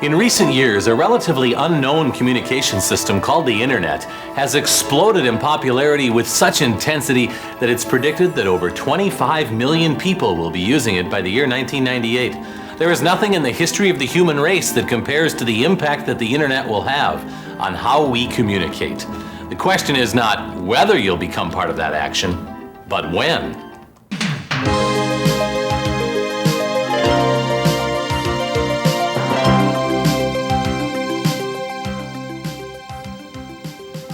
In recent years, a relatively unknown communication system called the Internet has exploded in popularity with such intensity that it's predicted that over 25 million people will be using it by the year 1998. There is nothing in the history of the human race that compares to the impact that the Internet will have on how we communicate. The question is not whether you'll become part of that action, but when.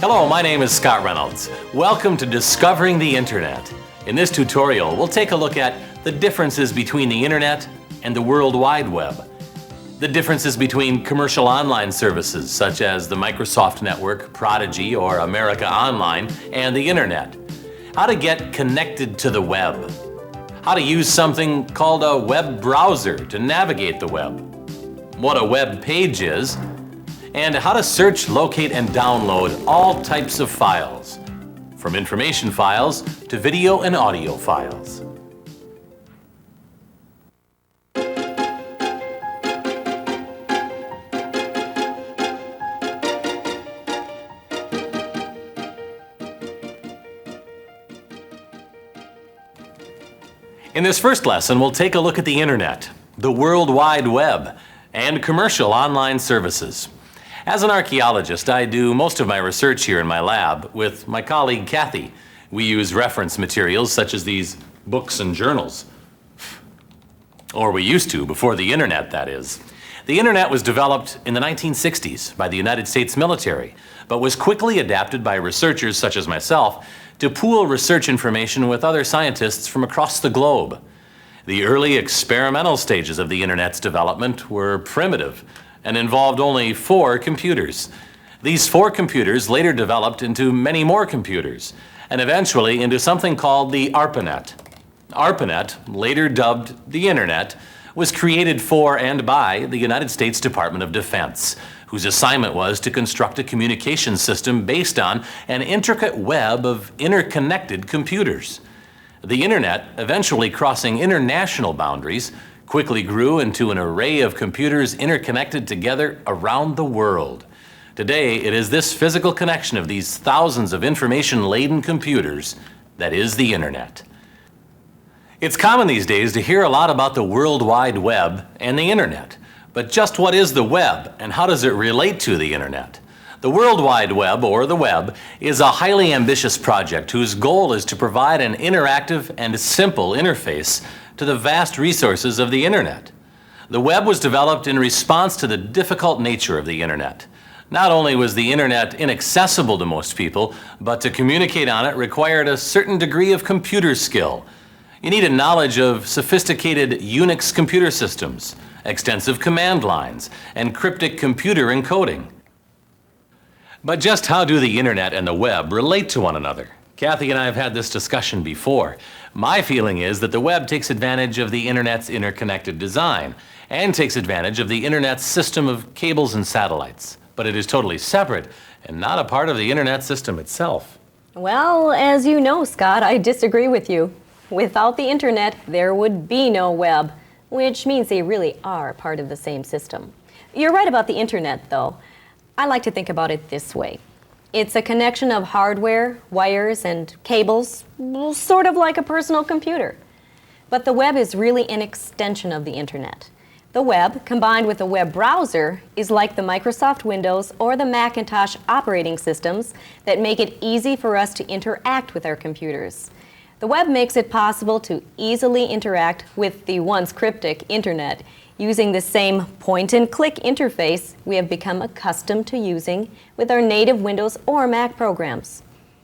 Hello, my name is Scott Reynolds. Welcome to Discovering the Internet. In this tutorial, we'll take a look at the differences between the Internet and the World Wide Web. The differences between commercial online services such as the Microsoft Network, Prodigy, or America Online, and the Internet. How to get connected to the web. How to use something called a web browser to navigate the web. What a web page is. And how to search, locate, and download all types of files, from information files to video and audio files. In this first lesson, we'll take a look at the Internet, the World Wide Web, and commercial online services. As an archaeologist, I do most of my research here in my lab with my colleague Kathy. We use reference materials such as these books and journals. Or we used to, before the Internet, that is. The Internet was developed in the 1960s by the United States military, but was quickly adapted by researchers such as myself to pool research information with other scientists from across the globe. The early experimental stages of the Internet's development were primitive and involved only 4 computers. These 4 computers later developed into many more computers, and eventually into something called the ARPANET. ARPANET, later dubbed the Internet, was created for and by the United States Department of Defense, whose assignment was to construct a communication system based on an intricate web of interconnected computers. The Internet, eventually crossing international boundaries, quickly grew into an array of computers interconnected together around the world. Today, it is this physical connection of these thousands of information-laden computers that is the Internet. It's common these days to hear a lot about the World Wide Web and the Internet. But just what is the web, and how does it relate to the Internet? The World Wide Web, or the web, is a highly ambitious project whose goal is to provide an interactive and simple interface to the vast resources of the Internet. The web was developed in response to the difficult nature of the Internet. Not only was the Internet inaccessible to most people, but to communicate on it required a certain degree of computer skill. You needed knowledge of sophisticated Unix computer systems, extensive command lines, and cryptic computer encoding. But just how do the Internet and the web relate to one another? Kathy and I have had this discussion before. My feeling is that the web takes advantage of the Internet's interconnected design and takes advantage of the Internet's system of cables and satellites. But it is totally separate and not a part of the Internet system itself. Well, as you know, Scott, I disagree with you. Without the Internet, there would be no web, which means they really are part of the same system. You're right about the Internet, though. I like to think about it this way. It's a connection of hardware, wires, and cables, sort of like a personal computer. But the web is really an extension of the Internet. The web, combined with a web browser, is like the Microsoft Windows or the Macintosh operating systems that make it easy for us to interact with our computers. The web makes it possible to easily interact with the once cryptic Internet using the same point-and-click interface we have become accustomed to using with our native Windows or Mac programs.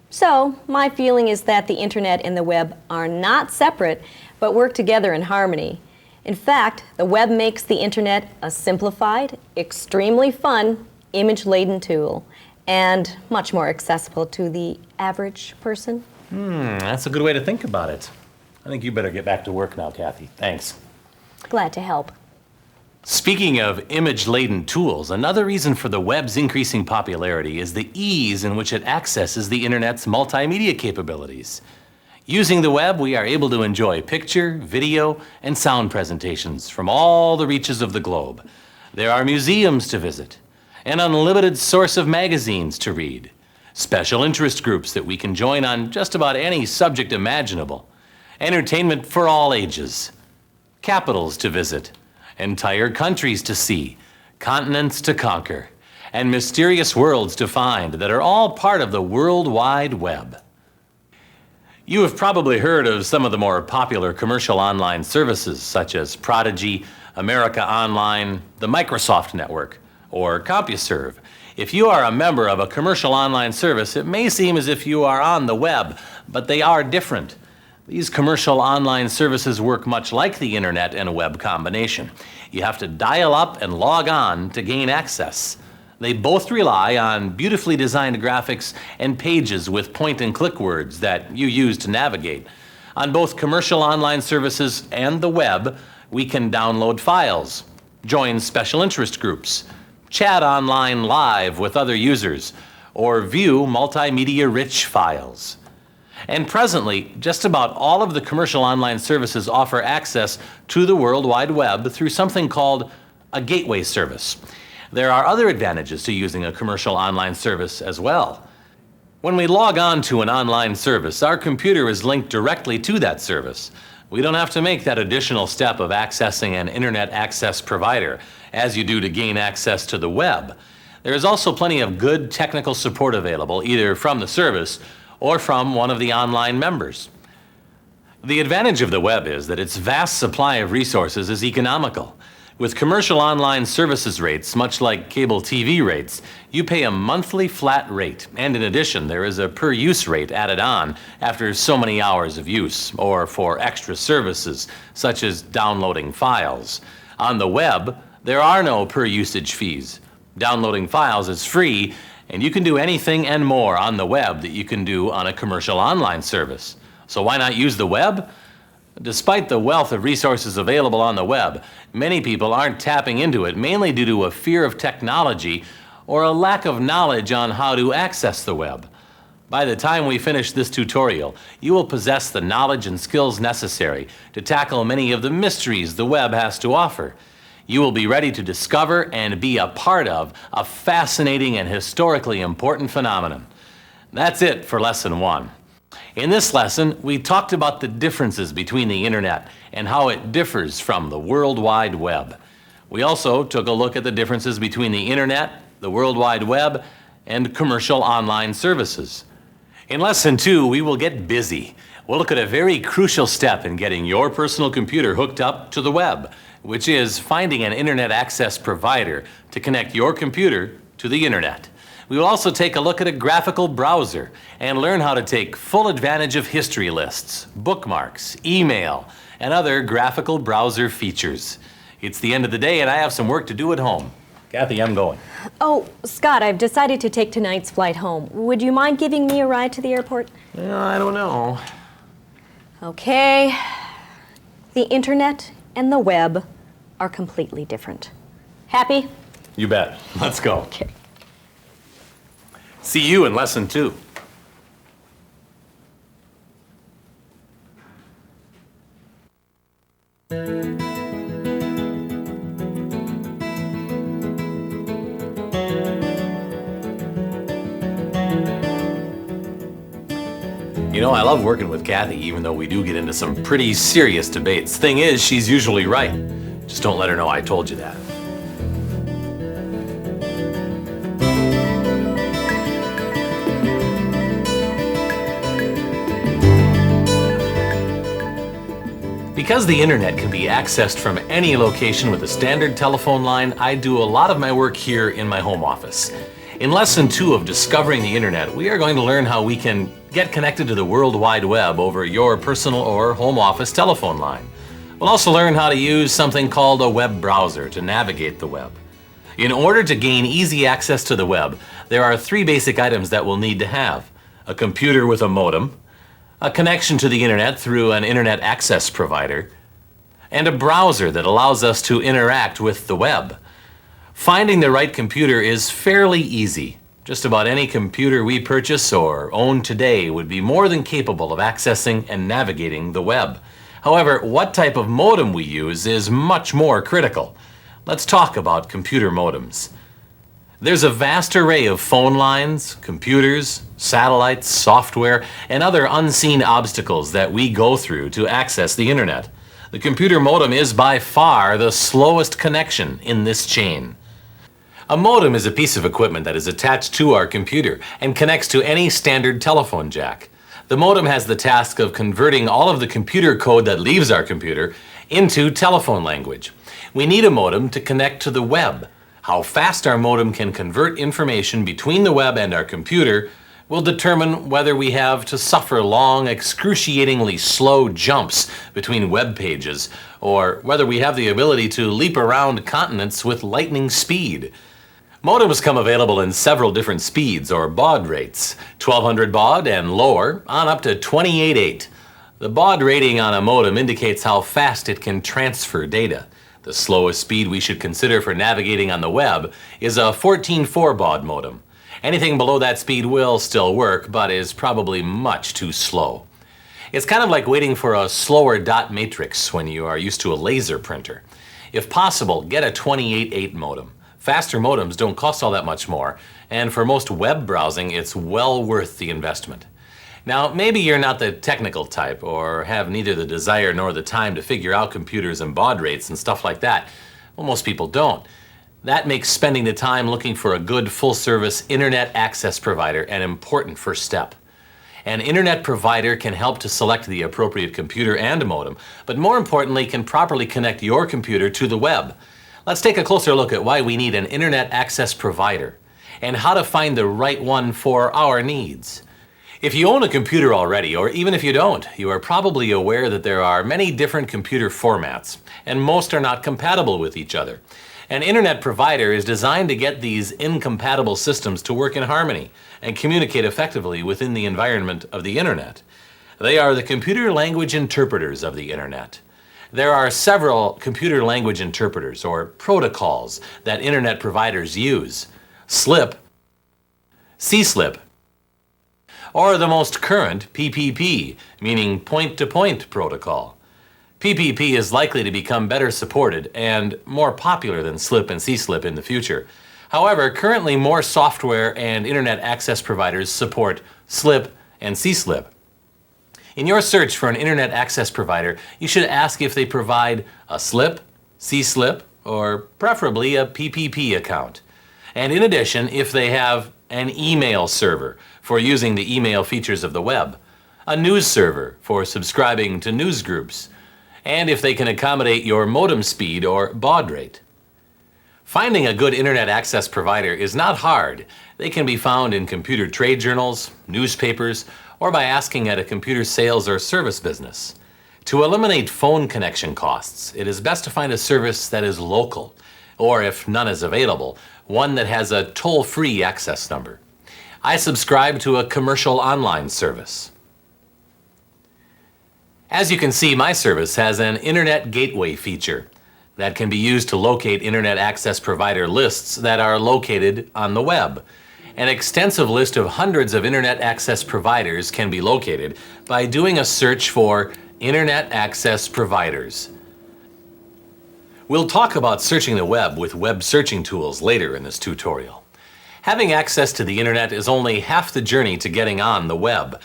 So, my feeling is that the Internet and the web are not separate, but work together in harmony. In fact, the web makes the Internet a simplified, extremely fun, image-laden tool, and much more accessible to the average person. That's a good way to think about it. I think you better get back to work now, Kathy. Thanks. Glad to help. Speaking of image-laden tools, another reason for the web's increasing popularity is the ease in which it accesses the Internet's multimedia capabilities. Using the web, we are able to enjoy picture, video, and sound presentations from all the reaches of the globe. There are museums to visit, an unlimited source of magazines to read, special interest groups that we can join on just about any subject imaginable, entertainment for all ages, capitals to visit, entire countries to see, continents to conquer, and mysterious worlds to find that are all part of the World Wide Web. You have probably heard of some of the more popular commercial online services such as Prodigy, America Online, the Microsoft Network, or CompuServe. If you are a member of a commercial online service, it may seem as if you are on the web, but they are different. These commercial online services work much like the internet and a web combination. You have to dial up and log on to gain access. They both rely on beautifully designed graphics and pages with point and click words that you use to navigate. On both commercial online services and the web, we can download files, join special interest groups, chat online live with other users, or view multimedia-rich files. And presently, just about all of the commercial online services offer access to the World Wide Web through something called a gateway service. There are other advantages to using a commercial online service as well. When we log on to an online service, our computer is linked directly to that service. We don't have to make that additional step of accessing an internet access provider, as you do to gain access to the web. There is also plenty of good technical support available, either from the service or from one of the online members. The advantage of the web is that its vast supply of resources is economical. With commercial online services rates, much like cable TV rates, you pay a monthly flat rate, and in addition, there is a per-use rate added on after so many hours of use, or for extra services, such as downloading files. On the web, there are no per-usage fees. Downloading files is free, and you can do anything and more on the web that you can do on a commercial online service. So why not use the web? Despite the wealth of resources available on the web, many people aren't tapping into it, mainly due to a fear of technology or a lack of knowledge on how to access the web. By the time we finish this tutorial, you will possess the knowledge and skills necessary to tackle many of the mysteries the web has to offer. You will be ready to discover and be a part of a fascinating and historically important phenomenon. That's it for Lesson 1. In this lesson, we talked about the differences between the internet and how it differs from the World Wide Web. We also took a look at the differences between the internet, the World Wide Web, and commercial online services. In Lesson 2, we will get busy. We'll look at a very crucial step in getting your personal computer hooked up to the web, which is finding an internet access provider to connect your computer to the internet. We will also take a look at a graphical browser and learn how to take full advantage of history lists, bookmarks, email, and other graphical browser features. It's the end of the day and I have some work to do at home. Kathy, I'm going. Oh, Scott, I've decided to take tonight's flight home. Would you mind giving me a ride to the airport? Well, I don't know. Okay. The internet and the web are completely different. Happy? You bet. Let's go. Okay. See you in Lesson 2. You know, I love working with Kathy, even though we do get into some pretty serious debates. Thing is, she's usually right. Just don't let her know I told you that. Because the internet can be accessed from any location with a standard telephone line, I do a lot of my work here in my home office. In Lesson 2 of Discovering the Internet, we are going to learn how we can get connected to the World Wide Web over your personal or home office telephone line. We'll also learn how to use something called a web browser to navigate the web. In order to gain easy access to the web, there are 3 basic items that we'll need to have: a computer with a modem, a connection to the internet through an internet access provider, and a browser that allows us to interact with the web. Finding the right computer is fairly easy. Just about any computer we purchase or own today would be more than capable of accessing and navigating the web. However, what type of modem we use is much more critical. Let's talk about computer modems. There's a vast array of phone lines, computers, satellites, software, and other unseen obstacles that we go through to access the internet. The computer modem is by far the slowest connection in this chain. A modem is a piece of equipment that is attached to our computer and connects to any standard telephone jack. The modem has the task of converting all of the computer code that leaves our computer into telephone language. We need a modem to connect to the web. How fast our modem can convert information between the web and our computer will determine whether we have to suffer long, excruciatingly slow jumps between web pages, or whether we have the ability to leap around continents with lightning speed. Modems come available in several different speeds or baud rates, 1200 baud and lower, on up to 28.8. The baud rating on a modem indicates how fast it can transfer data. The slowest speed we should consider for navigating on the web is a 14.4 baud modem. Anything below that speed will still work, but is probably much too slow. It's kind of like waiting for a slower dot matrix when you are used to a laser printer. If possible, get a 28.8 modem. Faster modems don't cost all that much more, and for most web browsing, it's well worth the investment. Now, maybe you're not the technical type or have neither the desire nor the time to figure out computers and baud rates and stuff like that. Well, most people don't. That makes spending the time looking for a good full-service internet access provider an important first step. An internet provider can help to select the appropriate computer and modem, but more importantly can properly connect your computer to the web. Let's take a closer look at why we need an internet access provider and how to find the right one for our needs. If you own a computer already, or even if you don't, you are probably aware that there are many different computer formats, and most are not compatible with each other. An internet provider is designed to get these incompatible systems to work in harmony and communicate effectively within the environment of the internet. They are the computer language interpreters of the internet. There are several computer language interpreters, or protocols, that internet providers use. SLIP, CSLIP, or the most current PPP, meaning point-to-point protocol. PPP is likely to become better supported and more popular than SLIP and CSLIP in the future. However, currently more software and internet access providers support SLIP and CSLIP. In your search for an internet access provider, you should ask if they provide a SLIP, CSLIP, or preferably a PPP account. And in addition, if they have an email server for using the email features of the web, a news server for subscribing to news groups, and if they can accommodate your modem speed or baud rate. Finding a good internet access provider is not hard. They can be found in computer trade journals, newspapers, or by asking at a computer sales or service business. To eliminate phone connection costs, it is best to find a service that is local, or if none is available, one that has a toll-free access number. I subscribe to a commercial online service. As you can see, my service has an Internet Gateway feature that can be used to locate internet access provider lists that are located on the web. An extensive list of hundreds of internet access providers can be located by doing a search for Internet Access Providers. We'll talk about searching the web with web searching tools later in this tutorial. Having access to the internet is only half the journey to getting on the web.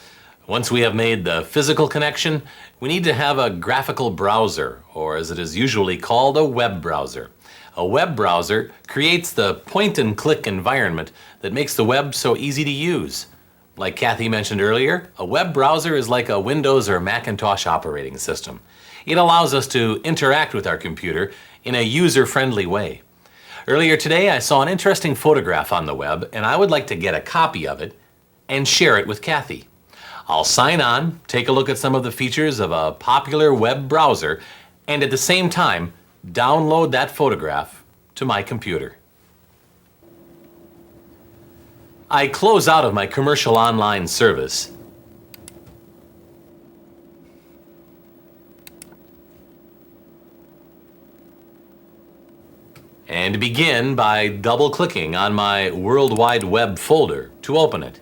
Once we have made the physical connection, we need to have a graphical browser, or as it is usually called, a web browser. A web browser creates the point-and-click environment that makes the web so easy to use. Like Kathy mentioned earlier, a web browser is like a Windows or Macintosh operating system. It allows us to interact with our computer in a user-friendly way. Earlier today, I saw an interesting photograph on the web, and I would like to get a copy of it and share it with Kathy. I'll sign on, take a look at some of the features of a popular web browser, and at the same time, download that photograph to my computer. I close out of my commercial online service and begin by double-clicking on my World Wide Web folder to open it.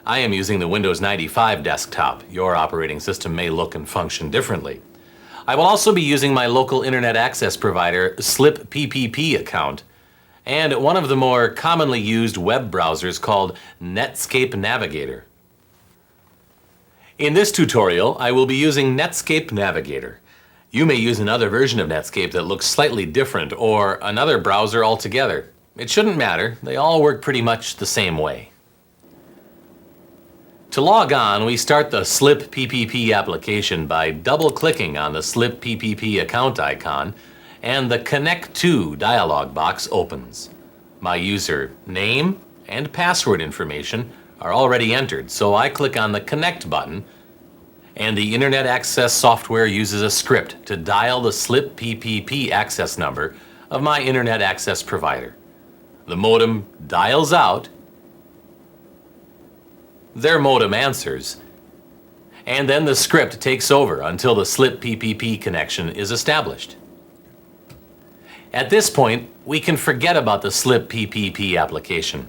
I am using the Windows 95 desktop. Your operating system may look and function differently. I will also be using my local internet access provider Slip PPP account and one of the more commonly used web browsers called Netscape Navigator. In this tutorial, I will be using Netscape Navigator. You may use another version of Netscape that looks slightly different or another browser altogether. It shouldn't matter, they all work pretty much the same way. To log on, we start the Slip PPP application by double-clicking on the Slip PPP account icon, and the Connect To dialog box opens. My user name and password information are already entered, so I click on the Connect button, and the Internet Access software uses a script to dial the Slip PPP access number of my Internet Access provider. The modem dials out, their modem answers, and then the script takes over until the Slip PPP connection is established. At this point, we can forget about the Slip PPP application.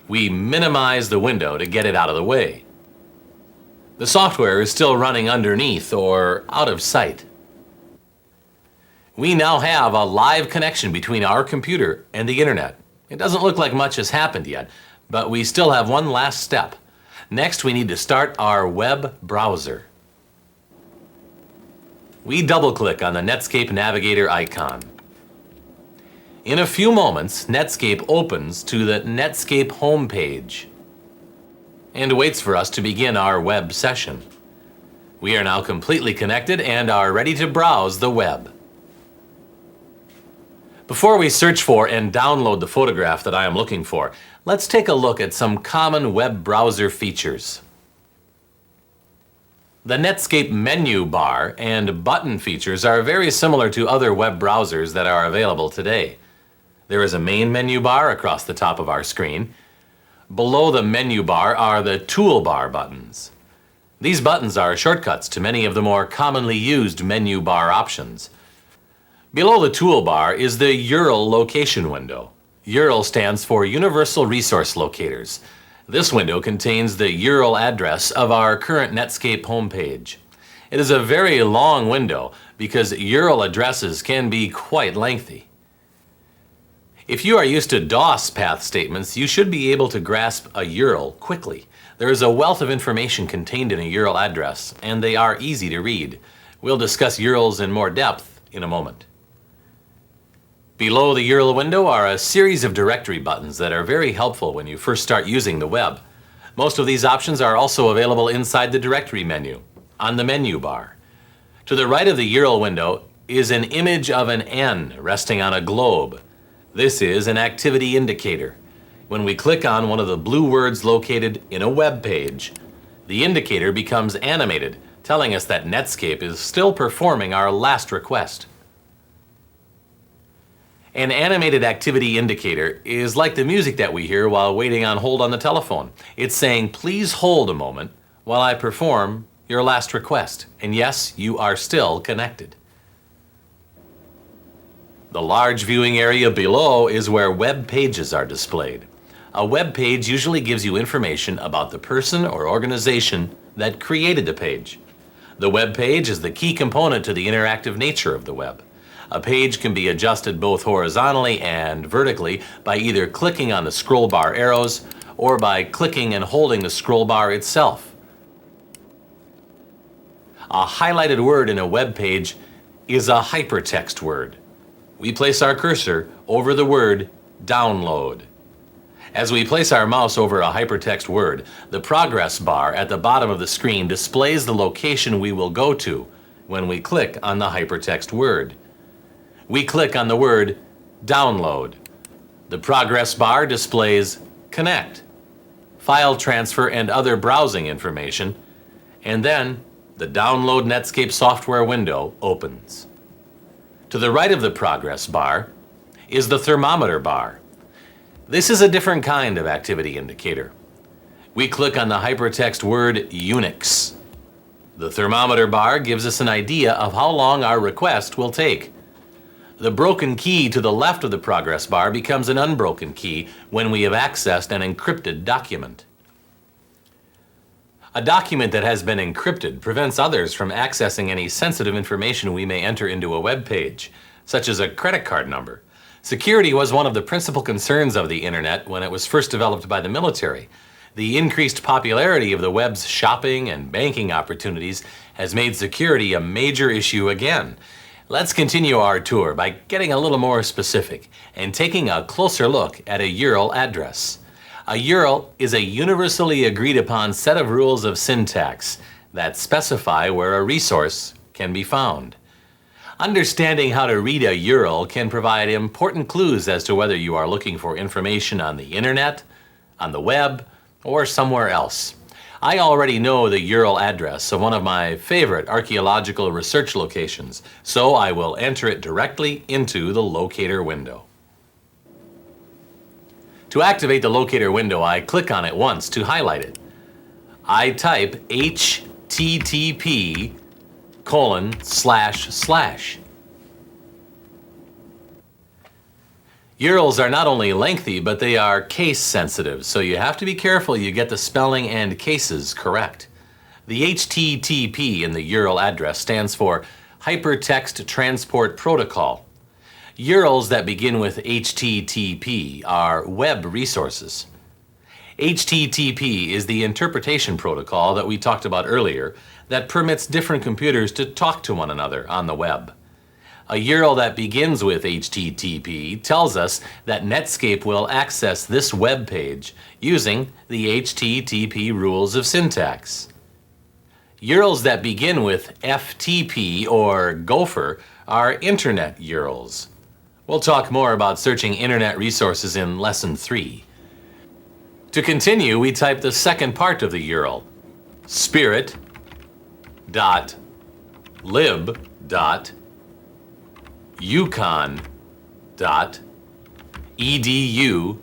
We minimize the window to get it out of the way. The software is still running underneath or out of sight. We now have a live connection between our computer and the internet. It doesn't look like much has happened yet, but we still have one last step. Next, we need to start our web browser. We double-click on the Netscape Navigator icon. In a few moments, Netscape opens to the Netscape homepage and waits for us to begin our web session. We are now completely connected and are ready to browse the web. Before we search for and download the photograph that I am looking for, let's take a look at some common web browser features. The Netscape menu bar and button features are very similar to other web browsers that are available today. There is a main menu bar across the top of our screen. Below the menu bar are the toolbar buttons. These buttons are shortcuts to many of the more commonly used menu bar options. Below the toolbar is the URL location window. URL stands for Universal Resource Locators. This window contains the URL address of our current Netscape homepage. It is a very long window because URL addresses can be quite lengthy. If you are used to DOS path statements, you should be able to grasp a URL quickly. There is a wealth of information contained in a URL address, and they are easy to read. We'll discuss URLs in more depth in a moment. Below the URL window are a series of directory buttons that are very helpful when you first start using the web. Most of these options are also available inside the directory menu, on the menu bar. To the right of the URL window is an image of an N resting on a globe. This is an activity indicator. When we click on one of the blue words located in a web page, the indicator becomes animated, telling us that Netscape is still performing our last request. An animated activity indicator is like the music that we hear while waiting on hold on the telephone. It's saying, please hold a moment while I perform your last request. And yes, you are still connected. The large viewing area below is where web pages are displayed. A web page usually gives you information about the person or organization that created the page. The web page is the key component to the interactive nature of the web. A page can be adjusted both horizontally and vertically by either clicking on the scroll bar arrows or by clicking and holding the scroll bar itself. A highlighted word in a web page is a hypertext word. We place our cursor over the word download. As we place our mouse over a hypertext word, the progress bar at the bottom of the screen displays the location we will go to when we click on the hypertext word. We click on the word download. The progress bar displays connect, file transfer, and other browsing information, and then the Download Netscape software window opens. To the right of the progress bar is the thermometer bar. This is a different kind of activity indicator. We click on the hypertext word Unix. The thermometer bar gives us an idea of how long our request will take. The broken key to the left of the progress bar becomes an unbroken key when we have accessed an encrypted document. A document that has been encrypted prevents others from accessing any sensitive information we may enter into a web page, such as a credit card number. Security was one of the principal concerns of the internet when it was first developed by the military. The increased popularity of the web's shopping and banking opportunities has made security a major issue again. Let's continue our tour by getting a little more specific and taking a closer look at a URL address. A URL is a universally agreed upon set of rules of syntax that specify where a resource can be found. Understanding how to read a URL can provide important clues as to whether you are looking for information on the internet, on the web, or somewhere else. I already know the URL address of one of my favorite archaeological research locations, so I will enter it directly into the locator window. To activate the locator window, I click on it once to highlight it. I type http://. URLs are not only lengthy, but they are case sensitive, so you have to be careful you get the spelling and cases correct. The HTTP in the URL address stands for Hypertext Transport Protocol. URLs that begin with HTTP are web resources. HTTP is the interpretation protocol that we talked about earlier that permits different computers to talk to one another on the web. A URL that begins with HTTP tells us that Netscape will access this web page using the HTTP rules of syntax. URLs that begin with FTP or Gopher are Internet URLs. We'll talk more about searching Internet resources in Lesson 3. To continue, we type the second part of the URL, spirit.lib.yukon.edu/.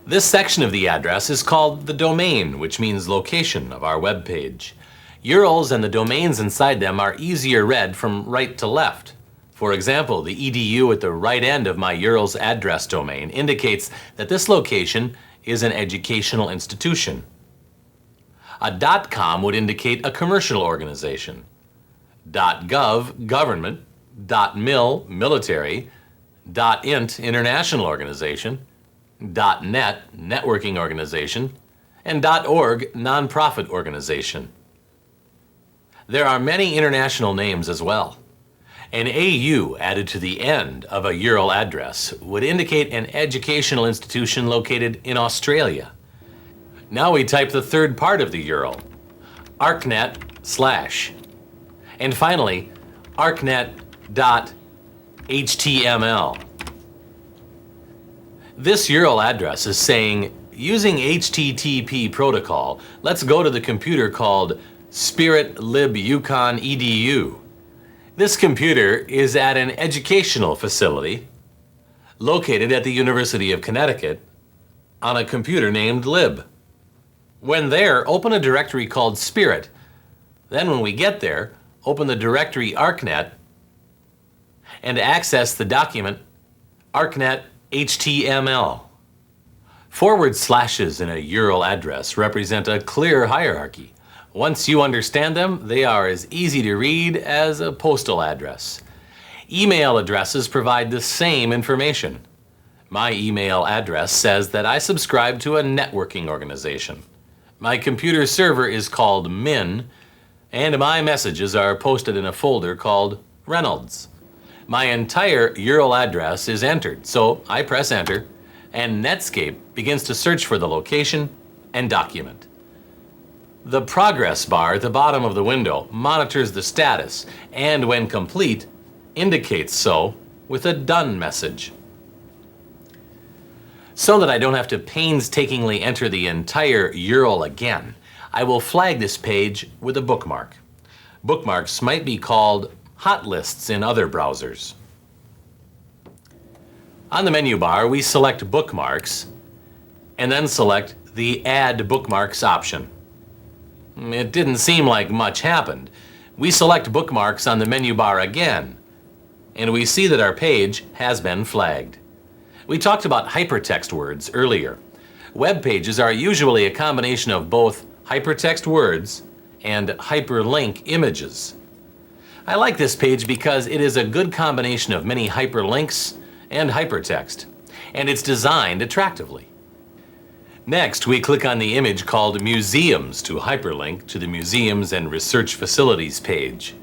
This section of the address is called the domain, which means location of our web page. URLs and the domains inside them are easier read from right to left. For example, the edu at the right end of my URL's address domain indicates that this location is an educational institution. A .com would indicate a commercial organization. .gov, government. .mil, military. .int, international organization. .net, networking organization. And .org, nonprofit organization. There are many international names as well. An AU added to the end of a URL address would indicate an educational institution located in Australia. Now we type the third part of the URL, arcnet/. And finally, arcnet.html. This URL address is saying, using HTTP protocol, let's go to the computer called spirit.lib.yukon.edu. This computer is at an educational facility located at the University of Connecticut on a computer named lib. When there, open a directory called Spirit. Then when we get there, open the directory ArcNet and access the document arcnet.html. Forward slashes in a URL address represent a clear hierarchy. Once you understand them, they are as easy to read as a postal address. Email addresses provide the same information. My email address says that I subscribe to a networking organization. My computer server is called Min, and my messages are posted in a folder called Reynolds. My entire URL address is entered, so I press enter, and Netscape begins to search for the location and document. The progress bar at the bottom of the window monitors the status and, when complete, indicates so with a done message. So that I don't have to painstakingly enter the entire URL again, I will flag this page with a bookmark. Bookmarks might be called hot lists in other browsers. On the menu bar, we select Bookmarks and then select the Add Bookmarks option. It didn't seem like much happened. We select Bookmarks on the menu bar again, and we see that our page has been flagged. We talked about hypertext words earlier. Web pages are usually a combination of both hypertext words and hyperlink images. I like this page because it is a good combination of many hyperlinks and hypertext, and it's designed attractively. Next, we click on the image called Museums to hyperlink to the Museums and Research Facilities page.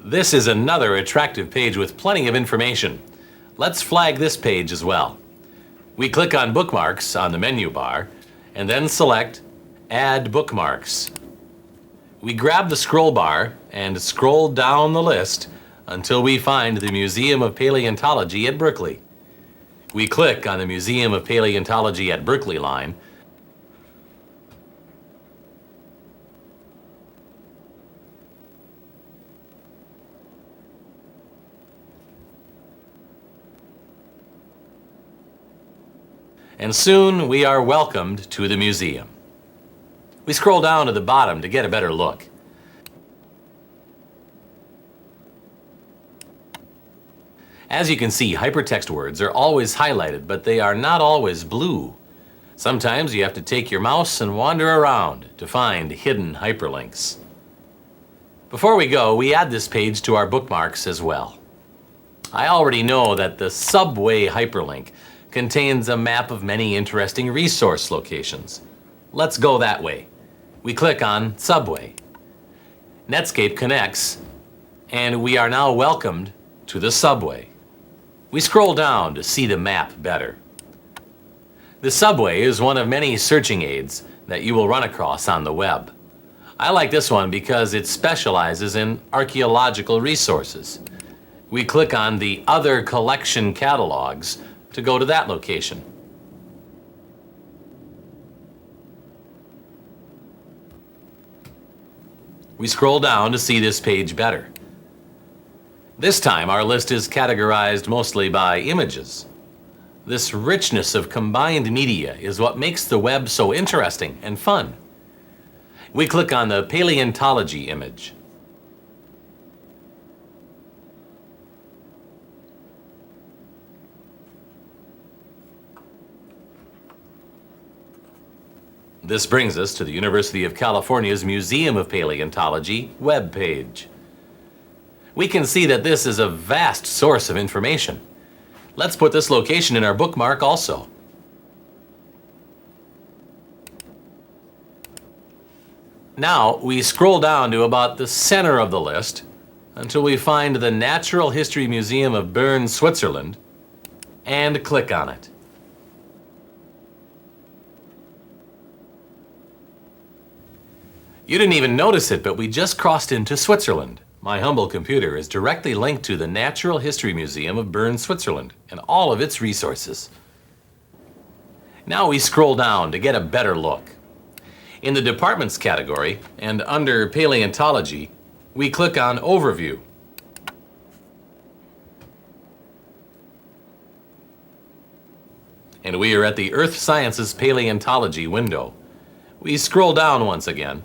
This is another attractive page with plenty of information. Let's flag this page as well. We click on Bookmarks on the menu bar and then select Add Bookmarks. We grab the scroll bar and scroll down the list until we find the Museum of Paleontology at Berkeley. We click on the Museum of Paleontology at Berkeley line. And soon we are welcomed to the museum. We scroll down to the bottom to get a better look. As you can see, hypertext words are always highlighted, but they are not always blue. Sometimes you have to take your mouse and wander around to find hidden hyperlinks. Before we go, we add this page to our bookmarks as well. I already know that the subway hyperlink contains a map of many interesting resource locations. Let's go that way. We click on Subway. Netscape connects, and we are now welcomed to the subway. We scroll down to see the map better. The subway is one of many searching aids that you will run across on the web. I like this one because it specializes in archaeological resources. We click on the Other Collection Catalogs to go to that location. We scroll down to see this page better. This time our list is categorized mostly by images. This richness of combined media is what makes the web so interesting and fun. We click on the paleontology image. This brings us to the University of California's Museum of Paleontology webpage. We can see that this is a vast source of information. Let's put this location in our bookmark also. Now we scroll down to about the center of the list until we find the Natural History Museum of Bern, Switzerland, and click on it. You didn't even notice it, but we just crossed into Switzerland. My humble computer is directly linked to the Natural History Museum of Bern, Switzerland, and all of its resources. Now we scroll down to get a better look. In the Departments category, and under Paleontology, we click on Overview. And we are at the Earth Sciences Paleontology window. We scroll down once again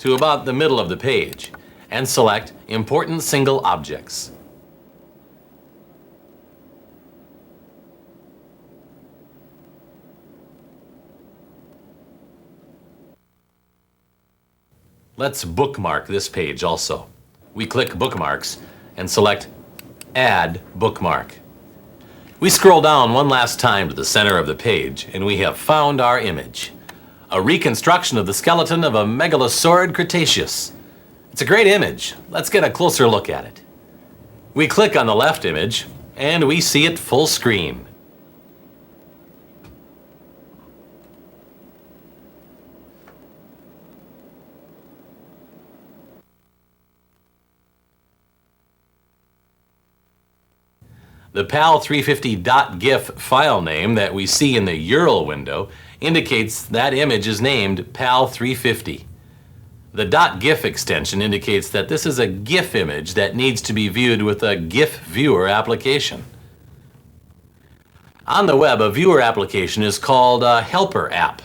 to about the middle of the page and select Important Single Objects. Let's bookmark this page also. We click Bookmarks and select Add Bookmark. We scroll down one last time to the center of the page and we have found our image. A reconstruction of the skeleton of a megalosaurid Cretaceous. It's a great image. Let's get a closer look at it. We click on the left image and we see it full screen. The PAL350.gif file name that we see in the URL window indicates that image is named PAL350. The .gif extension indicates that this is a GIF image that needs to be viewed with a GIF viewer application. On the web, a viewer application is called a helper app.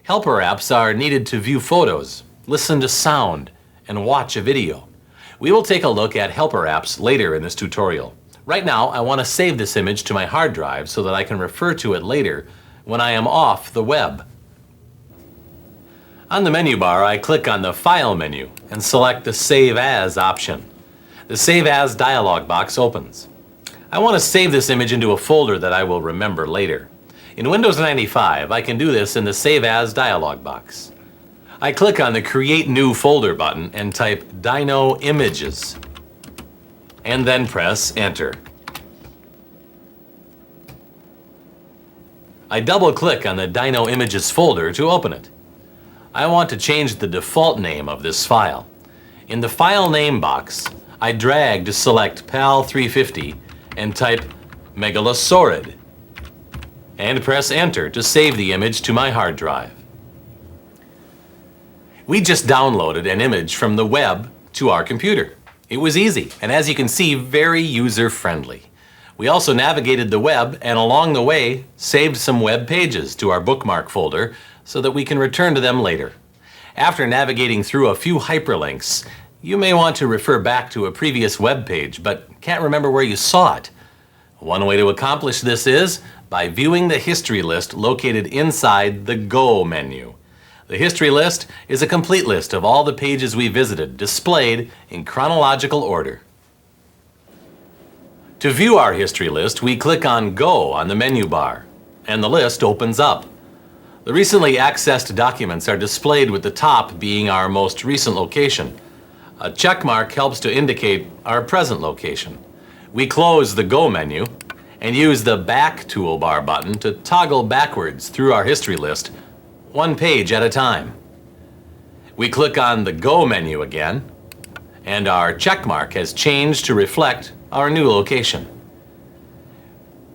Helper apps are needed to view photos, listen to sound, and watch a video. We will take a look at helper apps later in this tutorial. Right now, I want to save this image to my hard drive so that I can refer to it later when I am off the web. On the menu bar, I click on the File menu and select the Save As option. The Save As dialog box opens. I want to save this image into a folder that I will remember later. In Windows 95, I can do this in the Save As dialog box. I click on the Create New Folder button and type Dino Images, and then press Enter. I double-click on the Dino Images folder to open it. I want to change the default name of this file. In the File Name box, I drag to select PAL 350 and type Megalosaurid, and press Enter to save the image to my hard drive. We just downloaded an image from the web to our computer. It was easy, and as you can see, very user-friendly. We also navigated the web and along the way saved some web pages to our bookmark folder so that we can return to them later. After navigating through a few hyperlinks, you may want to refer back to a previous web page but can't remember where you saw it. One way to accomplish this is by viewing the history list located inside the Go menu. The history list is a complete list of all the pages we visited, displayed in chronological order. To view our history list, we click on Go on the menu bar, and the list opens up. The recently accessed documents are displayed with the top being our most recent location. A check mark helps to indicate our present location. We close the Go menu and use the Back toolbar button to toggle backwards through our history list, one page at a time. We click on the Go menu again, and our check mark has changed to reflect our new location.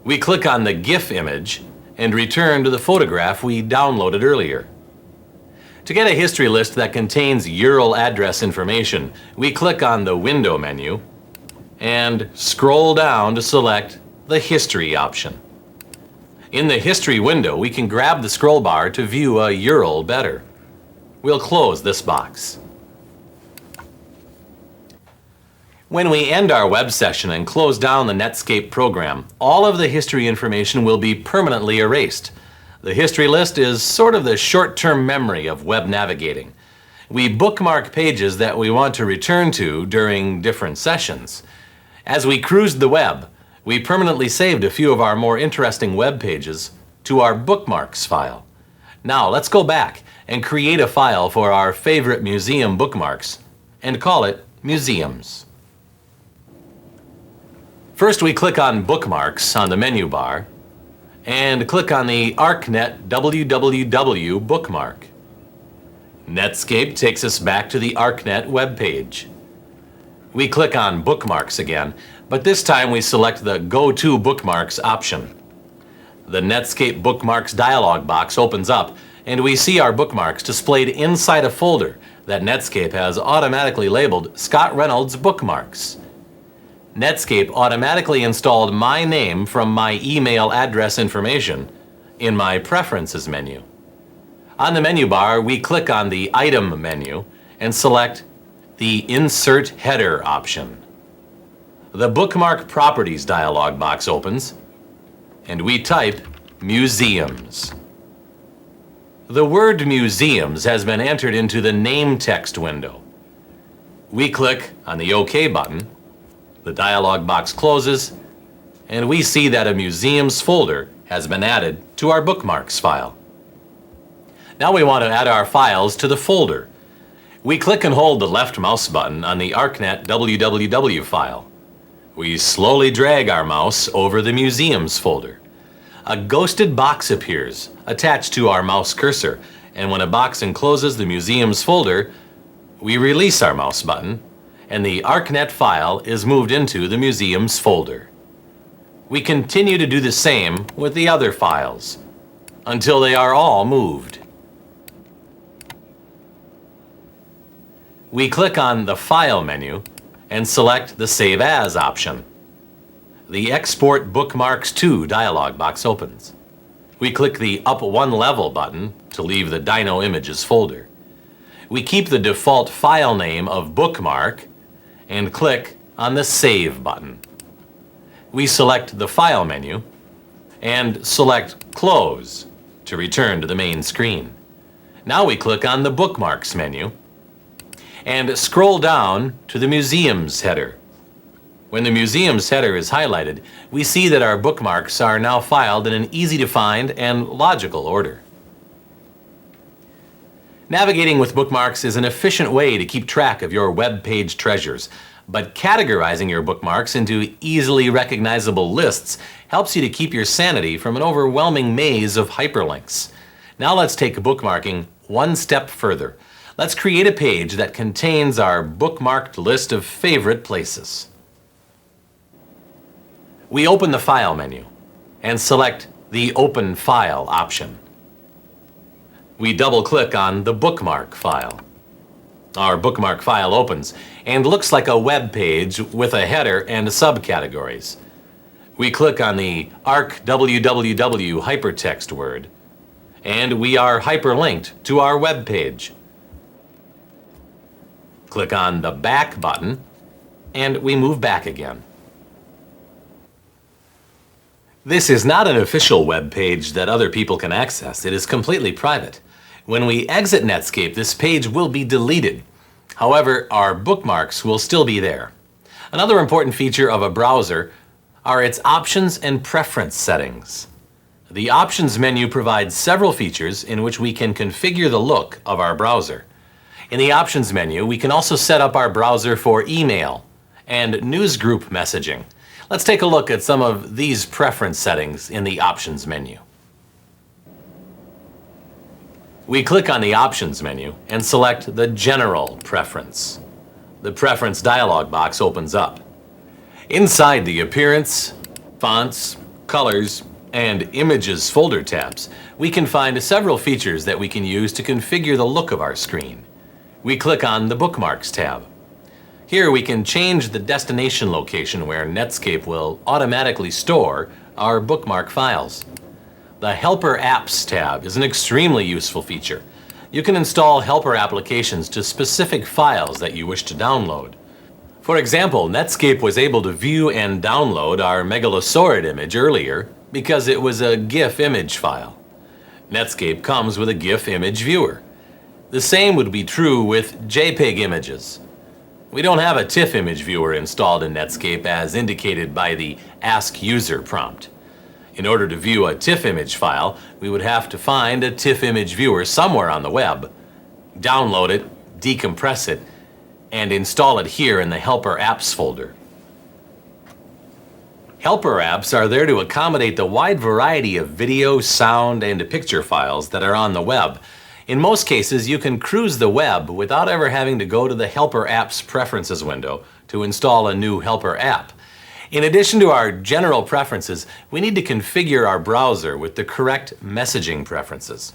We click on the GIF image and return to the photograph we downloaded earlier. To get a history list that contains URL address information, we click on the Window menu and scroll down to select the History option. In the History window, we can grab the scroll bar to view a URL better. We'll close this box. When we end our web session and close down the Netscape program, all of the history information will be permanently erased. The history list is sort of the short-term memory of web navigating. We bookmark pages that we want to return to during different sessions. As we cruised the web, we permanently saved a few of our more interesting web pages to our bookmarks file. Now let's go back and create a file for our favorite museum bookmarks and call it Museums. First, we click on Bookmarks on the menu bar and click on the ArcNet www bookmark. Netscape takes us back to the ArcNet webpage. We click on Bookmarks again, but this time we select the Go to Bookmarks option. The Netscape Bookmarks dialog box opens up, and we see our bookmarks displayed inside a folder that Netscape has automatically labeled Scott Reynolds Bookmarks. Netscape automatically installed my name from my email address information in my Preferences menu. On the menu bar, we click on the Item menu and select the Insert Header option. The Bookmark Properties dialog box opens, and we type Museums. The word Museums has been entered into the Name text window. We click on the OK button, the dialog box closes, and we see that a Museums folder has been added to our Bookmarks file. Now we want to add our files to the folder. We click and hold the left mouse button on the ArcNet www file. We slowly drag our mouse over the Museums folder. A ghosted box appears attached to our mouse cursor, and when a box encloses the Museums folder, we release our mouse button, and the ArcNet file is moved into the Museums folder. We continue to do the same with the other files until they are all moved. We click on the File menu and select the Save As option. The Export Bookmarks to dialog box opens. We click the Up One Level button to leave the Dino Images folder. We keep the default file name of Bookmark and click on the Save button. We select the File menu and select Close to return to the main screen. Now we click on the Bookmarks menu and scroll down to the Museums header. When the Museums header is highlighted, we see that our bookmarks are now filed in an easy-to-find and logical order. Navigating with bookmarks is an efficient way to keep track of your web page treasures, but categorizing your bookmarks into easily recognizable lists helps you to keep your sanity from an overwhelming maze of hyperlinks. Now let's take bookmarking one step further. Let's create a page that contains our bookmarked list of favorite places. We open the File menu and select the Open File option. We double-click on the bookmark file. Our bookmark file opens and looks like a web page with a header and subcategories. We click on the ArcWWW hypertext word, and we are hyperlinked to our web page. Click on the Back button, and we move back again. This is not an official web page that other people can access. It is completely private. When we exit Netscape, this page will be deleted. However, our bookmarks will still be there. Another important feature of a browser are its options and preference settings. The Options menu provides several features in which we can configure the look of our browser. In the Options menu, we can also set up our browser for email and newsgroup messaging. Let's take a look at some of these preference settings in the Options menu. We click on the Options menu and select the General preference. The Preference dialog box opens up. Inside the Appearance, Fonts, Colors, and Images folder tabs, we can find several features that we can use to configure the look of our screen. We click on the Bookmarks tab. Here we can change the destination location where Netscape will automatically store our bookmark files. The Helper Apps tab is an extremely useful feature. You can install helper applications to specific files that you wish to download. For example, Netscape was able to view and download our megalosaurid image earlier because it was a GIF image file. Netscape comes with a GIF image viewer. The same would be true with JPEG images. We don't have a TIFF image viewer installed in Netscape as indicated by the Ask User prompt. In order to view a TIFF image file, we would have to find a TIFF image viewer somewhere on the web, download it, decompress it, and install it here in the Helper Apps folder. Helper apps are there to accommodate the wide variety of video, sound, and picture files that are on the web. In most cases, you can cruise the web without ever having to go to the Helper Apps Preferences window to install a new Helper app. In addition to our general preferences, we need to configure our browser with the correct messaging preferences.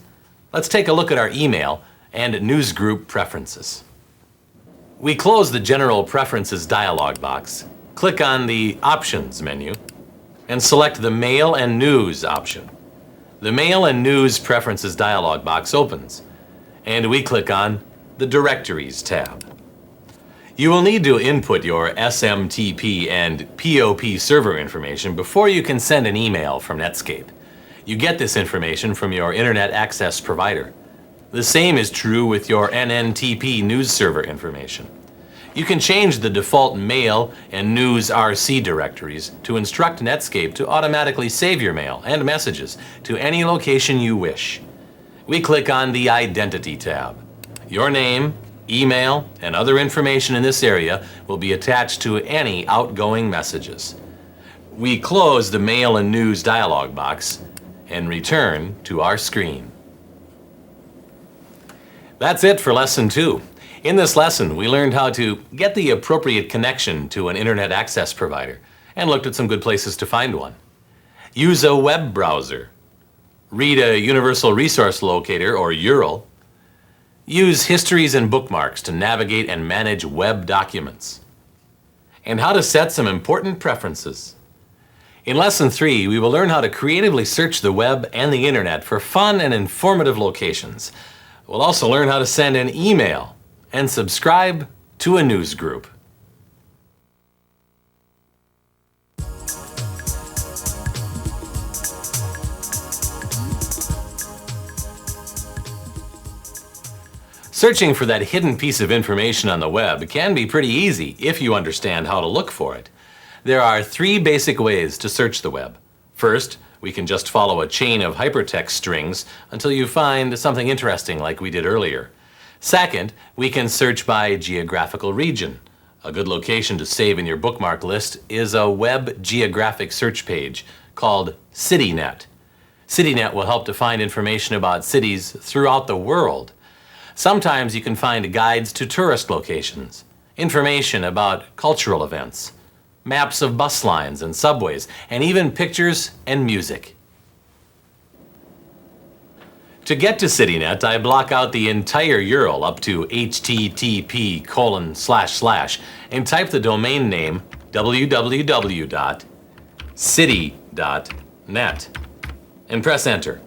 Let's take a look at our email and newsgroup preferences. We close the General Preferences dialog box, click on the Options menu, and select the Mail and News option. The Mail and News Preferences dialog box opens, and we click on the Directories tab. You will need to input your SMTP and POP server information before you can send an email from Netscape. You get this information from your internet access provider. The same is true with your NNTP news server information. You can change the default mail and news RC directories to instruct Netscape to automatically save your mail and messages to any location you wish. We click on the Identity tab. Your name, email, and other information in this area will be attached to any outgoing messages. We close the Mail and News dialog box and return to our screen. That's it for Lesson 2. In this lesson, we learned how to get the appropriate connection to an internet access provider and looked at some good places to find one. Use a web browser. Read a Universal Resource Locator, or URL. Use histories and bookmarks to navigate and manage web documents. And how to set some important preferences. In Lesson 3, we will learn how to creatively search the web and the internet for fun and informative locations. We'll also learn how to send an email and subscribe to a news group. Searching for that hidden piece of information on the web can be pretty easy if you understand how to look for it. There are 3 basic ways to search the web. First, we can just follow a chain of hypertext strings until you find something interesting like we did earlier. Second, we can search by geographical region. A good location to save in your bookmark list is a web geographic search page called CityNet. CityNet will help to find information about cities throughout the world. Sometimes you can find guides to tourist locations, information about cultural events, maps of bus lines and subways, and even pictures and music. To get to CityNet, I block out the entire URL up to http:// and type the domain name www.city.net and press enter.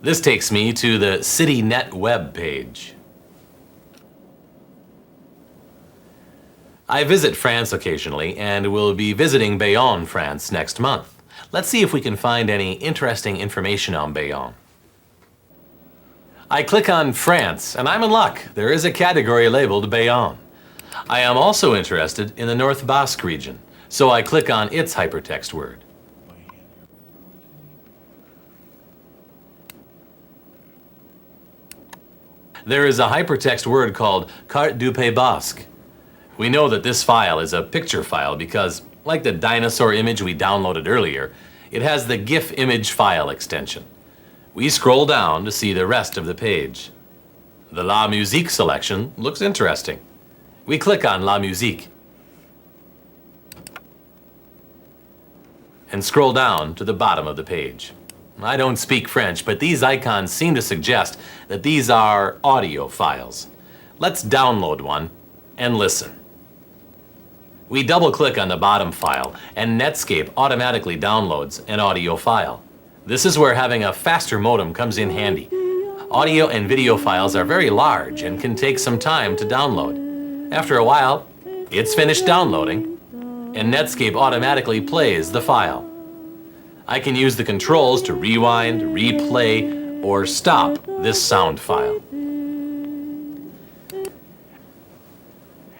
This takes me to the CityNet web page. I visit France occasionally and will be visiting Bayonne, France next month. Let's see if we can find any interesting information on Bayonne. I click on France and I'm in luck. There is a category labeled Bayonne. I am also interested in the North Basque region, so I click on its hypertext word. There is a hypertext word called Carte du Pays Basque. We know that this file is a picture file because, like the dinosaur image we downloaded earlier, it has the GIF image file extension. We scroll down to see the rest of the page. The La Musique selection looks interesting. We click on La Musique and scroll down to the bottom of the page. I don't speak French, but these icons seem to suggest that these are audio files. Let's download one and listen. We double-click on the bottom file, and Netscape automatically downloads an audio file. This is where having a faster modem comes in handy. Audio and video files are very large and can take some time to download. After a while, it's finished downloading, and Netscape automatically plays the file. I can use the controls to rewind, replay, or stop this sound file.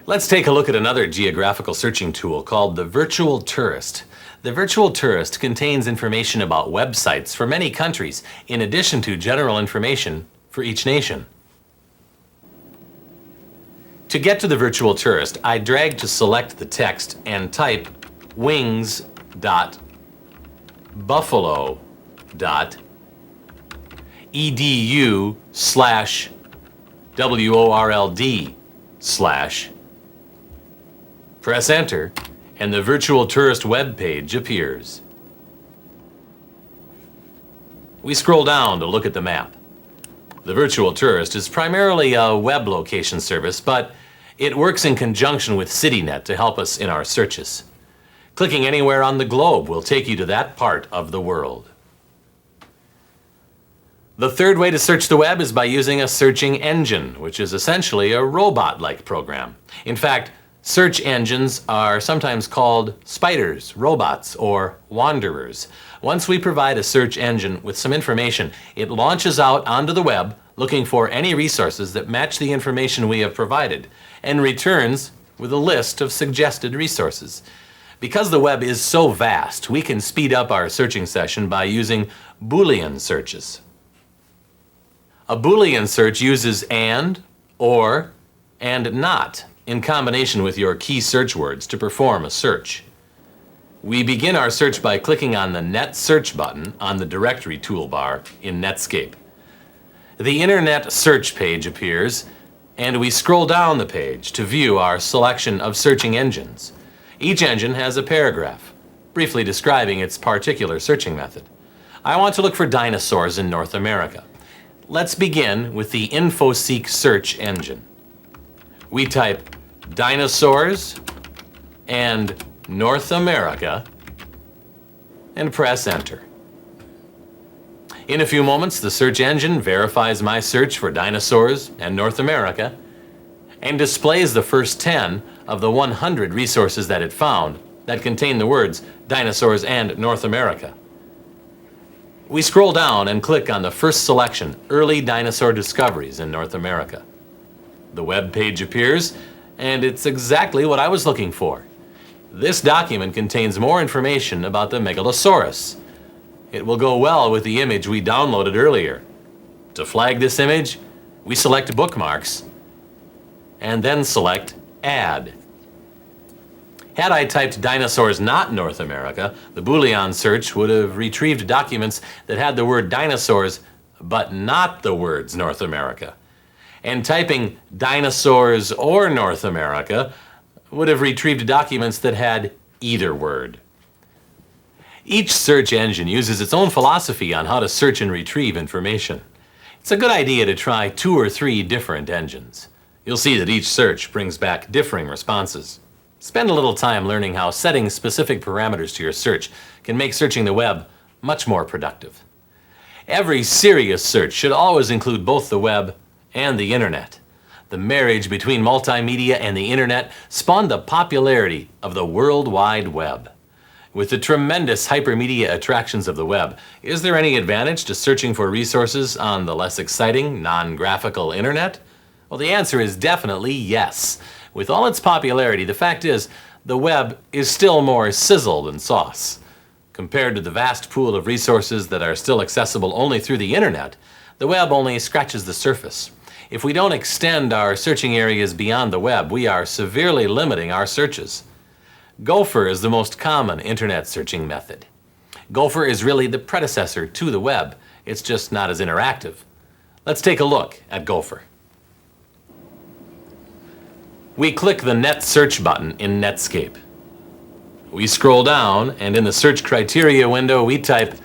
Let's take a look at another geographical searching tool called the Virtual Tourist. The Virtual Tourist contains information about websites for many countries, in addition to general information for each nation. To get to the Virtual Tourist, I drag to select the text and type wings.buffalo.edu/WORLD/ Press enter, and the Virtual Tourist web page appears. We scroll down to look at the map. The Virtual Tourist is primarily a web location service, but it works in conjunction with CityNet to help us in our searches. Clicking anywhere on the globe will take you to that part of the world. The third way to search the web is by using a searching engine, which is essentially a robot-like program. In fact, search engines are sometimes called spiders, robots, or wanderers. Once we provide a search engine with some information, it launches out onto the web looking for any resources that match the information we have provided and returns with a list of suggested resources. Because the web is so vast, we can speed up our searching session by using Boolean searches. A Boolean search uses and, or, and not in combination with your key search words to perform a search. We begin our search by clicking on the Net Search button on the directory toolbar in Netscape. The Internet search page appears, and we scroll down the page to view our selection of searching engines. Each engine has a paragraph, briefly describing its particular searching method. I want to look for dinosaurs in North America. Let's begin with the InfoSeek search engine. We type dinosaurs and North America and press enter. In a few moments, the search engine verifies my search for dinosaurs and North America and displays the first 10 of the 100 resources that it found that contain the words dinosaurs and North America. We scroll down and click on the first selection, Early Dinosaur Discoveries in North America. The web page appears, and it's exactly what I was looking for. This document contains more information about the Megalosaurus. It will go well with the image we downloaded earlier. To flag this image, we select Bookmarks, and then select Add. Had I typed dinosaurs not North America, the Boolean search would have retrieved documents that had the word dinosaurs, but not the words North America. And typing dinosaurs or North America would have retrieved documents that had either word. Each search engine uses its own philosophy on how to search and retrieve information. It's a good idea to try 2 or 3 different engines. You'll see that each search brings back differing responses. Spend a little time learning how setting specific parameters to your search can make searching the web much more productive. Every serious search should always include both the web and the internet. The marriage between multimedia and the internet spawned the popularity of the World Wide Web. With the tremendous hypermedia attractions of the web, is there any advantage to searching for resources on the less exciting, non-graphical internet? Well, the answer is definitely yes. With all its popularity, the fact is, the web is still more sizzle than sauce. Compared to the vast pool of resources that are still accessible only through the internet, the web only scratches the surface. If we don't extend our searching areas beyond the web, we are severely limiting our searches. Gopher is the most common internet searching method. Gopher is really the predecessor to the web. It's just not as interactive. Let's take a look at Gopher. We click the Net Search button in Netscape. We scroll down, and in the search criteria window, we type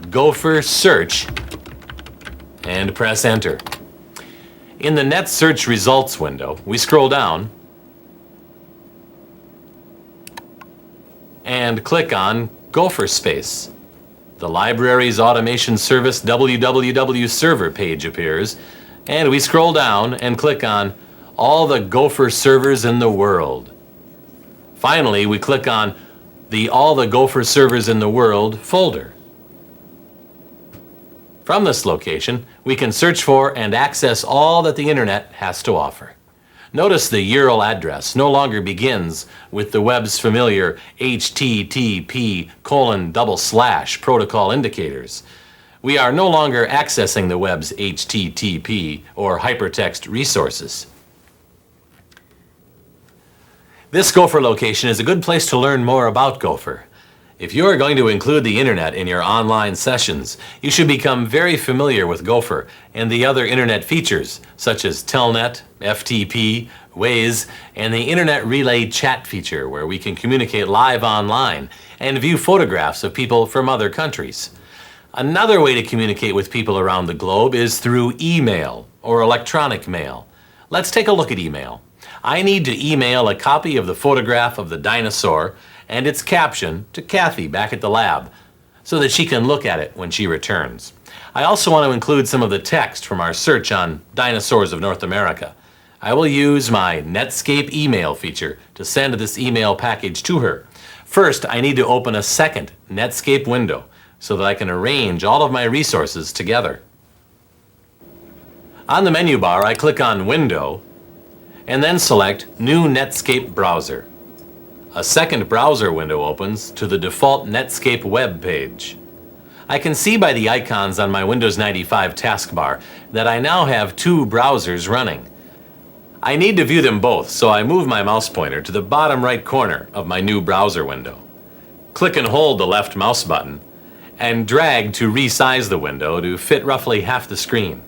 Gopher Search and press Enter. In the Net Search results window, we scroll down and click on Gopher Space. The library's automation service www server page appears, and we scroll down and click on all the Gopher servers in the world. Finally, we click on the All the Gopher Servers in the World folder. From this location, we can search for and access all that the internet has to offer. Notice the URL address no longer begins with the web's familiar http:// protocol indicators. We are no longer accessing the web's HTTP or hypertext resources. This Gopher location is a good place to learn more about Gopher. If you are going to include the internet in your online sessions, you should become very familiar with Gopher and the other internet features such as Telnet, FTP, Waze, and the Internet Relay chat feature where we can communicate live online and view photographs of people from other countries. Another way to communicate with people around the globe is through email or electronic mail. Let's take a look at email. I need to email a copy of the photograph of the dinosaur and its caption to Kathy back at the lab so that she can look at it when she returns. I also want to include some of the text from our search on dinosaurs of North America. I will use my Netscape email feature to send this email package to her. First, I need to open a second Netscape window so that I can arrange all of my resources together. On the menu bar, I click on Window and then select New Netscape Browser. A second browser window opens to the default Netscape web page. I can see by the icons on my Windows 95 taskbar that I now have 2 browsers running. I need to view them both, so I move my mouse pointer to the bottom right corner of my new browser window. Click and hold the left mouse button and drag to resize the window to fit roughly half the screen.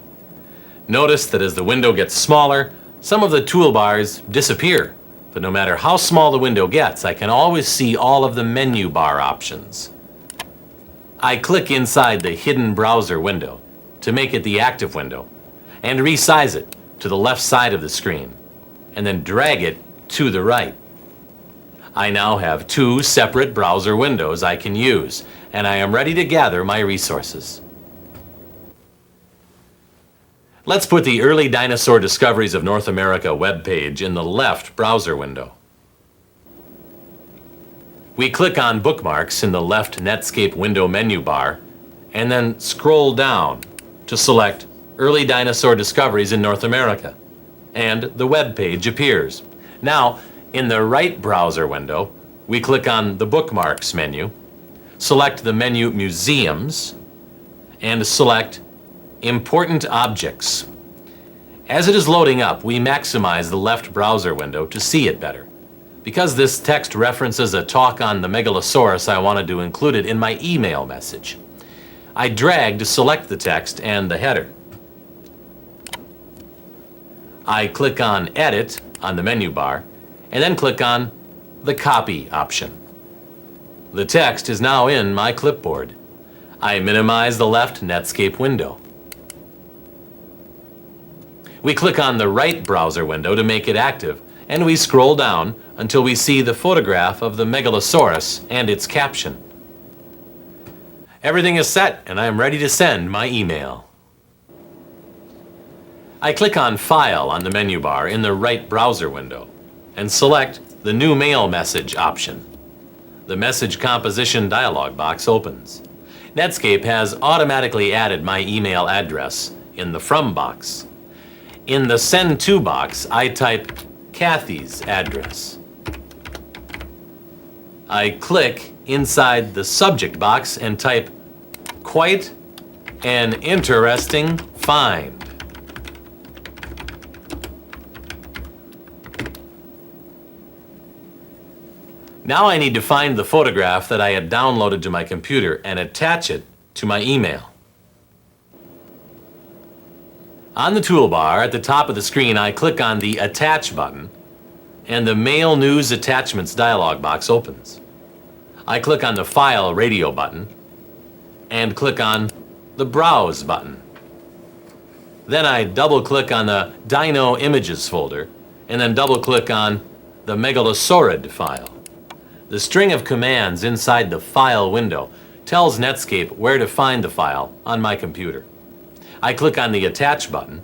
Notice that as the window gets smaller, some of the toolbars disappear, but no matter how small the window gets, I can always see all of the menu bar options. I click inside the hidden browser window to make it the active window and resize it to the left side of the screen and then drag it to the right. I now have 2 separate browser windows I can use, and I am ready to gather my resources. Let's put the Early Dinosaur Discoveries of North America webpage in the left browser window. We click on Bookmarks in the left Netscape window menu bar and then scroll down to select Early Dinosaur Discoveries in North America. and the web page appears. Now, in the right browser window, we click on the Bookmarks menu, select the menu Museums, and select Important Objects. As it is loading up, we maximize the left browser window to see it better. Because this text references a talk on the Megalosaurus, I wanted to include it in my email message. I drag to select the text and the header. I click on Edit on the menu bar, and then click on the Copy option. The text is now in my clipboard. I minimize the left Netscape window. We click on the right browser window to make it active, and we scroll down until we see the photograph of the Megalosaurus and its caption. Everything is set, and I am ready to send my email. I click on File on the menu bar in the right browser window and select the New Mail Message option. The message composition dialog box opens. Netscape has automatically added my email address in the From box. In the Send To box, I type Kathy's address. I click inside the Subject box and type Quite an Interesting Find. Now I need to find the photograph that I had downloaded to my computer and attach it to my email. On the toolbar at the top of the screen, I click on the Attach button, and the Mail News Attachments dialog box opens. I click on the File Radio button and click on the Browse button. Then I double-click on the Dino Images folder and then double-click on the Megalosaurid file. The string of commands inside the File window tells Netscape where to find the file on my computer. I click on the Attach button.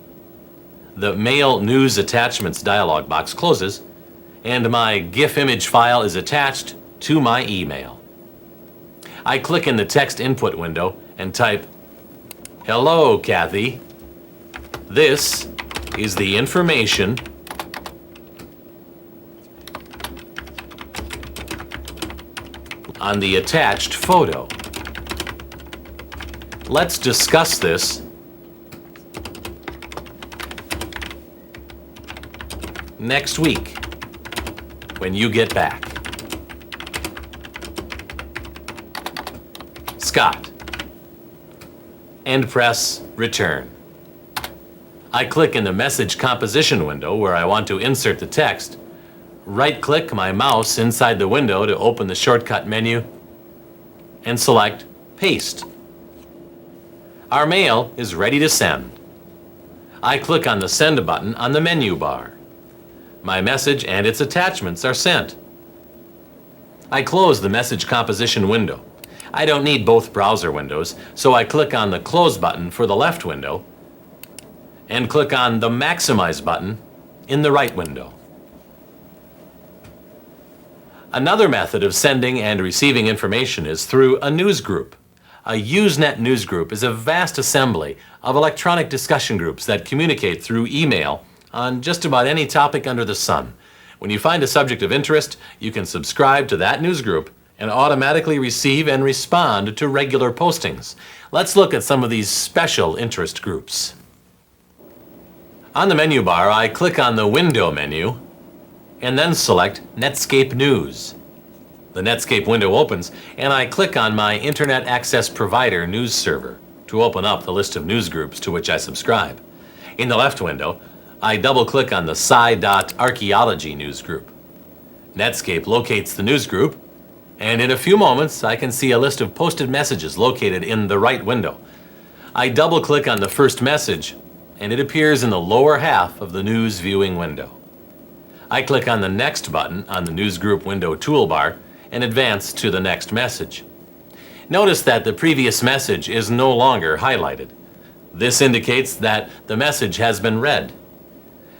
The Mail News Attachments dialog box closes, and my GIF image file is attached to my email. I click in the text input window and type, "Hello, Kathy. This is the information on the attached photo. Let's discuss this next week when you get back. Scott." And press Return. I click in the message composition window where I want to insert the text, right-click my mouse inside the window to open the shortcut menu, and select Paste. Our mail is ready to send. I click on the Send button on the menu bar. My message and its attachments are sent. I close the message composition window. I don't need both browser windows, so I click on the Close button for the left window and click on the Maximize button in the right window. Another method of sending and receiving information is through a newsgroup. A Usenet newsgroup is a vast assembly of electronic discussion groups that communicate through email on just about any topic under the sun. When you find a subject of interest, you can subscribe to that newsgroup and automatically receive and respond to regular postings. Let's look at some of these special interest groups. On the menu bar, I click on the Window menu and then select Netscape News. The Netscape window opens, and I click on my Internet Access Provider news server to open up the list of news groups to which I subscribe. In the left window, I double-click on the Sci.Archaeology news group. Netscape locates the news group, and in a few moments, I can see a list of posted messages located in the right window. I double-click on the first message, and it appears in the lower half of the news viewing window. I click on the Next button on the Newsgroup window toolbar and advance to the next message. Notice that the previous message is no longer highlighted. This indicates that the message has been read.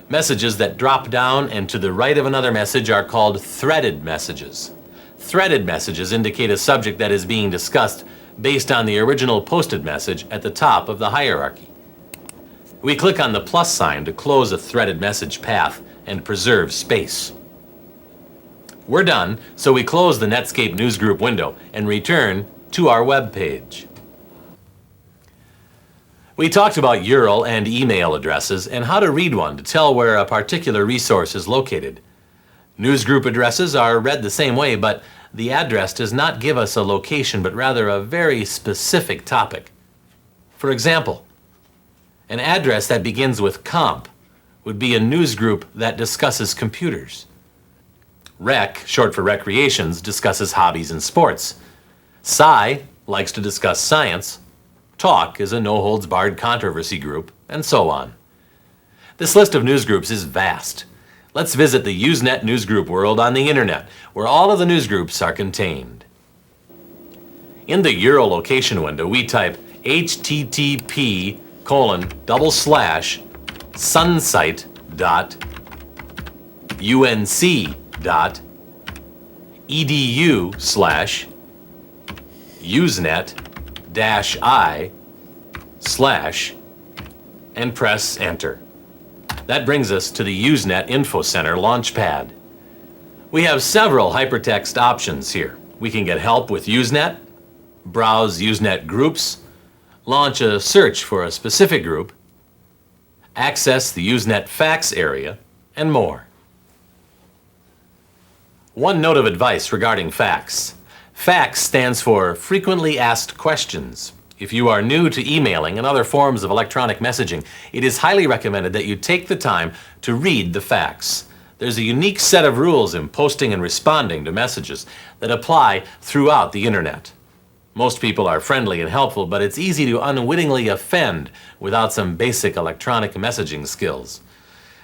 Messages that drop down and to the right of another message are called threaded messages. Threaded messages indicate a subject that is being discussed based on the original posted message at the top of the hierarchy. We click on the plus sign to close a threaded message path and preserve space. We're done, so we close the Netscape Newsgroup window and return to our web page. We talked about URL and email addresses and how to read one to tell where a particular resource is located. Newsgroup addresses are read the same way, but the address does not give us a location, but rather a very specific topic. For example, an address that begins with comp would be a newsgroup that discusses computers. Rec, short for recreations, discusses hobbies and sports. Sci likes to discuss science. Talk is a no-holds-barred controversy group, and so on. This list of newsgroups is vast. Let's visit the Usenet newsgroup world on the internet, where all of the newsgroups are contained. In the URL location window, we type http://sunsight.unc.edu/usenet-i/ and press enter. That brings us to the Usenet Info Center Launchpad. We have several hypertext options here. We can get help with Usenet, browse Usenet groups, launch a search for a specific group, access the Usenet facts area, and more. One note of advice regarding facts. FAQs stands for Frequently Asked Questions. If you are new to emailing and other forms of electronic messaging, it is highly recommended that you take the time to read the FAQs. There's a unique set of rules in posting and responding to messages that apply throughout the internet. Most people are friendly and helpful, but it's easy to unwittingly offend without some basic electronic messaging skills.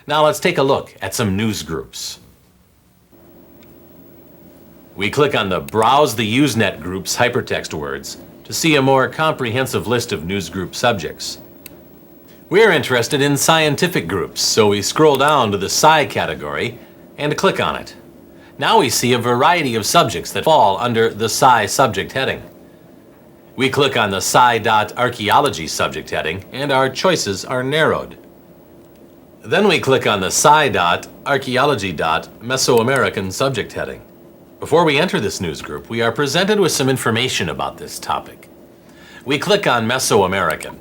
Now let's take a look at some news groups. We click on the Browse the Usenet Groups hypertext words to see a more comprehensive list of newsgroup subjects. We're interested in scientific groups, so we scroll down to the Sci category and click on it. Now we see a variety of subjects that fall under the Sci subject heading. We click on the Sci.Archaeology subject heading and our choices are narrowed. Then we click on the Sci.Archaeology.Mesoamerican subject heading. Before we enter this news group, we are presented with some information about this topic. We click on Mesoamerican.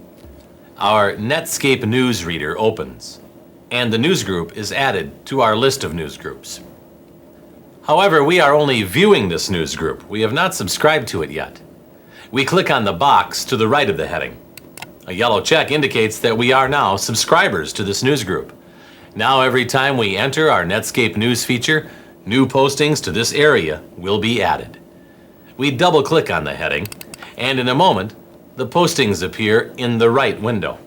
Our Netscape news reader opens, and the news group is added to our list of news groups. However, we are only viewing this news group. We have not subscribed to it yet. We click on the box to the right of the heading. A yellow check indicates that we are now subscribers to this news group. Now every time we enter our Netscape news feature, new postings to this area will be added. We double-click on the heading, and in a moment, the postings appear in the right window.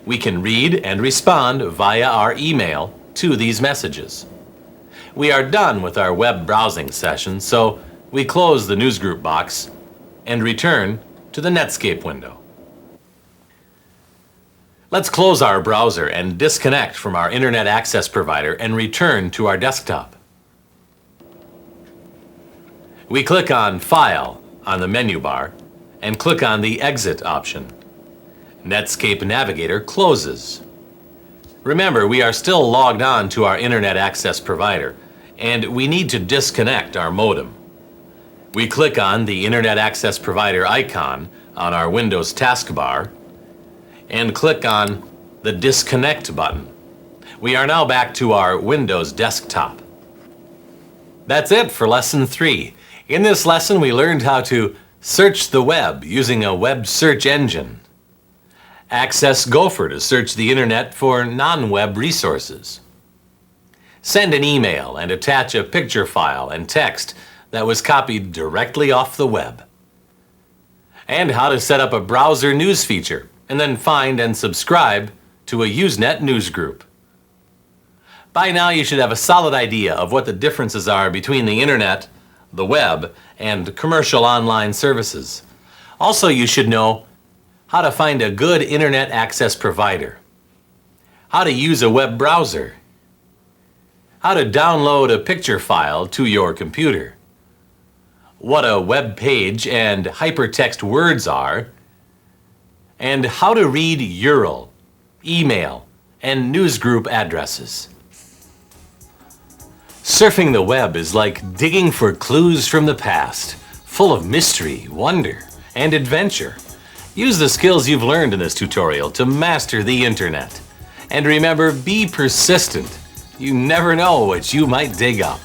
We can read and respond via our email to these messages. We are done with our web browsing session, so we close the newsgroup box and return to the Netscape window. Let's close our browser and disconnect from our internet access provider and return to our desktop. We click on File on the menu bar and click on the Exit option. Netscape Navigator closes. Remember, we are still logged on to our internet access provider, and we need to disconnect our modem. We click on the Internet Access Provider icon on our Windows taskbar and click on the Disconnect button. We are now back to our Windows desktop. That's it for Lesson 3. In this lesson, we learned how to search the web using a web search engine, access Gopher to search the internet for non-web resources, send an email and attach a picture file and text that was copied directly off the web, and how to set up a browser news feature and then find and subscribe to a Usenet news group. By now you should have a solid idea of what the differences are between the internet, the web, and commercial online services. Also, you should know how to find a good internet access provider, how to use a web browser, how to download a picture file to your computer, what a web page and hypertext words are, and how to read URL email, and newsgroup addresses. Surfing the web is like digging for clues from the past, full of mystery, wonder, and adventure. Use the skills you've learned in this tutorial to master the internet. And remember, be persistent. You never know what you might dig up.